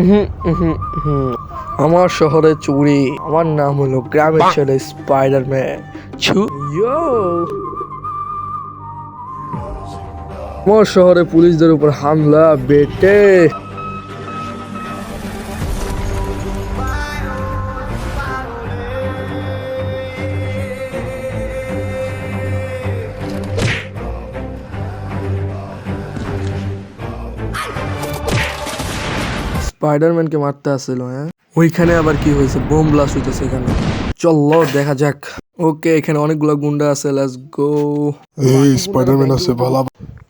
হুম, হুম, হুম। আমার শহরে চুরি, আমার নাম হলো গ্রামের ছেলে স্পাইডারম্যান। ইয়ো, আমার শহরে পুলিশদের উপর হামলা বেটে। স্পাইডারম্যানকে মারতে আসছিল, হ্যাঁ? ওইখানে আবার কি হয়েছে? বোম ব্লাস্ট হইতেছে এখানে। চলো দেখা যাক। ওকে, এখানে অনেকগুলো গুন্ডা আছে, লেটস গো। এই স্পাইডারম্যান আছে ভালা।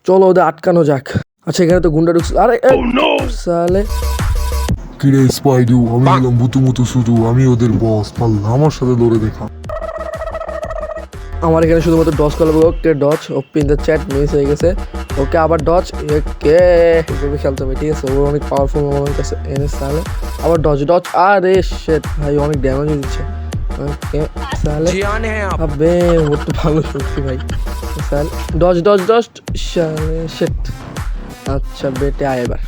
চলো ওদের আটকানো যাক। আচ্ছা, এখানে তো গুন্ডা ঢুকছে। আরে সালে, কিরে স্পাইডু, আমি হলাম বুতু মুতু শুধু, আমি ওদের বস। পাল্লা আমার সাথে দৌড়ে দেখা। আমার এখানে শুধুমাত্র ডজ করা হবে। Okay dodge, open the chat miss হয়ে গেছে। ওকে আবার ডজ। ওকে এভাবে খেলতে হবে, ঠিক আছে? ও অনেক পাওয়ারফুল আমার কাছে এনে সালে। আবার ডজ ডজ। আরে শেট ভাই, অনেক ড্যামেজ দিচ্ছে। ওকে সালে, আবে ও তো ভালো শক্তি ভাই। সালে ডজ ডজ ডজ। সালে শেট। আচ্ছা বেটে আয় এবার।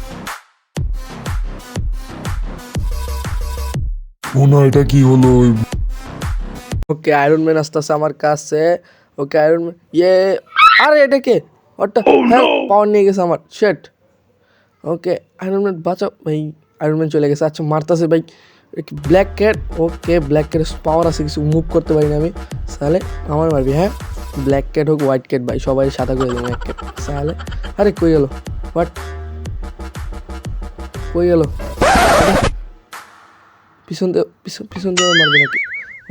ও না, এটা কি হলো? ওকে আয়রন ম্যান আসতেছে আমার কাছে। ওকে আয়রন ম্যান, আরে এটা কে? ওটা হ্যাঁ, পাওয়ার নিয়ে গেছে আমার। শেট। ওকে আয়রন ম্যান বাঁচাও ভাই। আয়রন ম্যান চলে গেছে। আচ্ছা মারতাছে ভাই। Black cat. ওকে ব্ল্যাক ক্যাটের পাওয়ার আছে, কিছু মুভ করতে পারি না আমি। সালে আমার মারবি, হ্যাঁ? ব্ল্যাক ক্যাট হোক হোয়াইট ক্যাট ভাই, সবাই সাদা করে দেবে এক ক্যাট। সালে আরে কই গেল? হোয়াট, কই গেল? পিছন দিয়ে পিছন দিয়ে মারবে নাকি?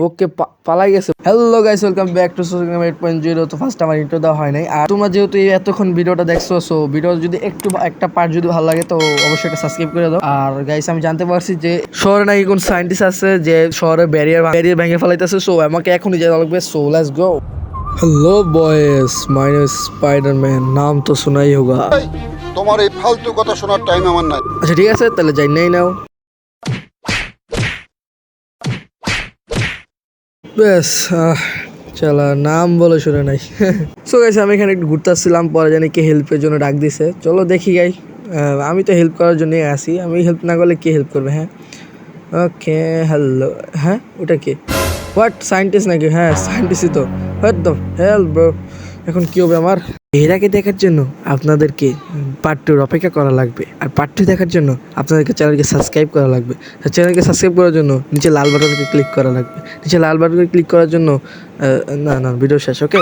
ওকে পালাই গেছে। Hello guys, welcome back to social 8.0। তো ফার্স্ট আমার ইন্ট্রো দেওয়া হয় নাই। আর তোমরা যেহেতু এতক্ষণ ভিডিওটা দেখছো, সো ভিডিও যদি একটু একটা পার্ট যদি ভালো লাগে তো অবশ্যই একটা সাবস্ক্রাইব করে দাও। আর গাইস, আমি জানতে পারছি যে শহরে নাকি কোন সায়েন্টিস্ট আছে যে শহরে ব্যারিয়ার ভেঙে ফেলাইতেছে। সো আমাকে এখনই যাওয়া লাগবে। So let's go. Hello boys, my name is Spiderman. नाम तो सुना ही होगा। তোমার এই ফালতু কথা শোনার টাইম আমার নাই। अच्छा ठीक है, তাহলে যাই নাই নাও। বেশ, চলো, নাম বলে শুনে নাই। সো গাইস, আমি এখানে একটু ঘুরতে আসছিলাম, পরে জানি কে হেল্পের জন্য ডাক দিছে। চলো দেখি গাই। আমি তো হেল্প করার জন্যই আসি, আমি হেল্প না করলে কে হেল্প করবে? হ্যাঁ ওকে হ্যালো। হ্যাঁ ওটা কে? হোয়াট, সায়েন্টিস্ট নাকি? হ্যাঁ সায়েন্টিস্টই তো। হোয়াট দ্য হেল ব্রো, এখন কি হবে আমার? এর আগে দেখার জন্য আপনাদেরকে পার্ট 2 অপেক্ষা করা লাগবে। আর পার্ট 2 দেখার জন্য আপনাদেরকে চ্যানেলকে সাবস্ক্রাইব করা লাগবে। আর চ্যানেলকে সাবস্ক্রাইব করার জন্য নিচে লাল বাটনকে ক্লিক করা লাগবে। নিচে লাল বাটনকে ক্লিক করার জন্য না ভিডিও শেষ। ওকে।